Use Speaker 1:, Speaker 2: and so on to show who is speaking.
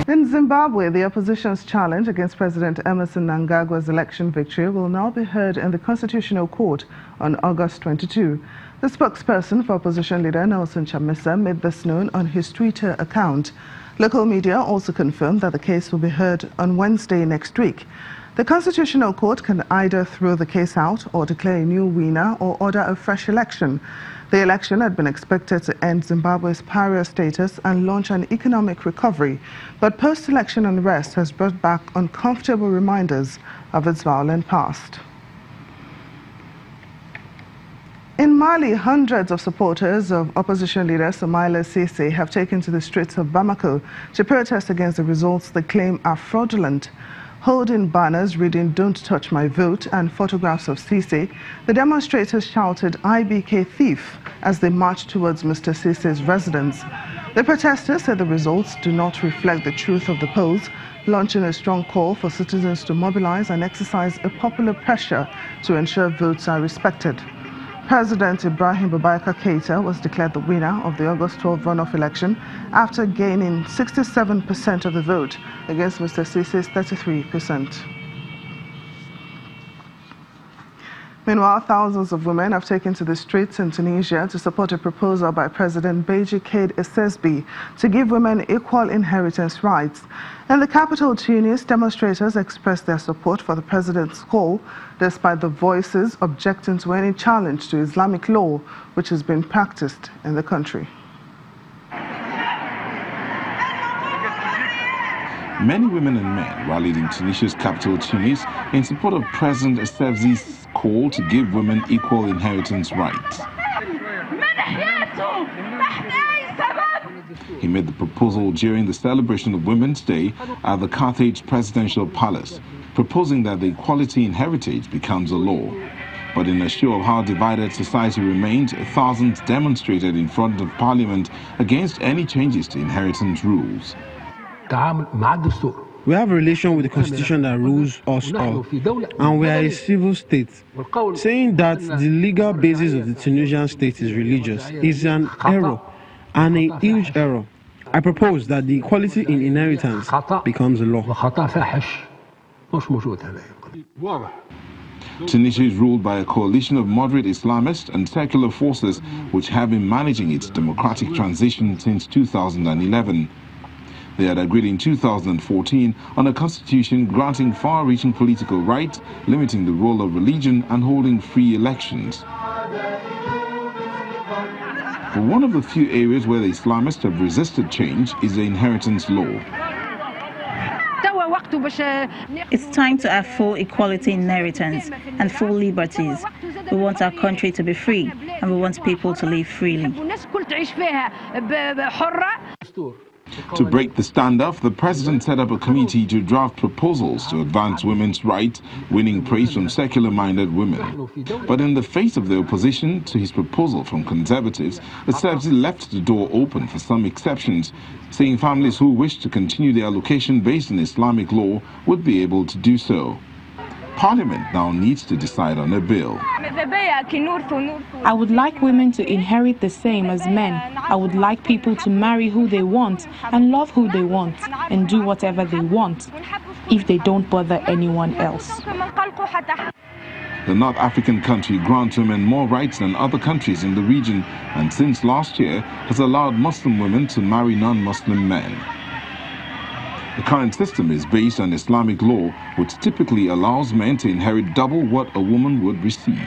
Speaker 1: In Zimbabwe, the opposition's challenge against President Emmerson Mnangagwa's election victory will now be heard in the Constitutional Court on August 22. The spokesperson for opposition leader Nelson Chamisa made this known on his Twitter account. Local media also confirmed that the case will be heard on Wednesday next week. The Constitutional Court can either throw the case out or declare a new winner or order a fresh election. The election had been expected to end Zimbabwe's pariah status and launch an economic recovery, but post-election unrest has brought back uncomfortable reminders of its violent past. In Mali, hundreds of supporters of opposition leader Soumaïla Cissé have taken to the streets of Bamako to protest against the results they claim are fraudulent. Holding banners reading "Don't touch my vote" and photographs of Cissé, the demonstrators shouted "IBK thief" as they marched towards Mr. Cissé's residence. The protesters said the results do not reflect the truth of the polls, launching a strong call for citizens to mobilize and exercise a popular pressure to ensure votes are respected. President Ibrahim Boubacar Keïta was declared the winner of the August 12 runoff election after gaining 67% of the vote against Mr. Cissé's 33%. Meanwhile, thousands of women have taken to the streets in Tunisia to support a proposal by President Beji Caid Essebsi to give women equal inheritance rights. In the capital, Tunis, demonstrators expressed their support for the president's call, despite the voices objecting to any challenge to Islamic law, which has been practiced in the country.
Speaker 2: Many women and men rallied in Tunisia's capital, Tunis, in support of President Essebsi's call to give women equal inheritance rights. He made the proposal during the celebration of Women's Day at the Carthage Presidential Palace, proposing that the equality in heritage becomes a law. But in a show of how divided society remained, thousands demonstrated in front of Parliament against any changes to inheritance rules.
Speaker 3: We have a relation with the constitution that rules us all, and we are a civil state. Saying that the legal basis of the Tunisian state is religious is an error, and a huge error. I propose that the equality in inheritance becomes a law.
Speaker 2: Tunisia is ruled by a coalition of moderate Islamists and secular forces which have been managing its democratic transition since 2011. They had agreed in 2014 on a constitution granting far-reaching political rights, limiting the role of religion and holding free elections. But one of the few areas where the Islamists have resisted change is the inheritance law.
Speaker 4: It's time to have full equality in inheritance and full liberties. We want our country to be free, and we want people to live freely.
Speaker 2: To break the standoff, the president set up a committee to draft proposals to advance women's rights, winning praise from secular-minded women. But in the face of the opposition to his proposal from conservatives, Essebsi left the door open for some exceptions, saying families who wish to continue their allocation based on Islamic law would be able to do so. Parliament now needs to decide on a bill.
Speaker 5: I would like women to inherit the same as men. I would like people to marry who they want and love who they want and do whatever they want if they don't bother anyone else.
Speaker 2: The North African country grants women more rights than other countries in the region, and since last year has allowed Muslim women to marry non-Muslim men. The current system is based on Islamic law, which typically allows men to inherit double what a woman would receive.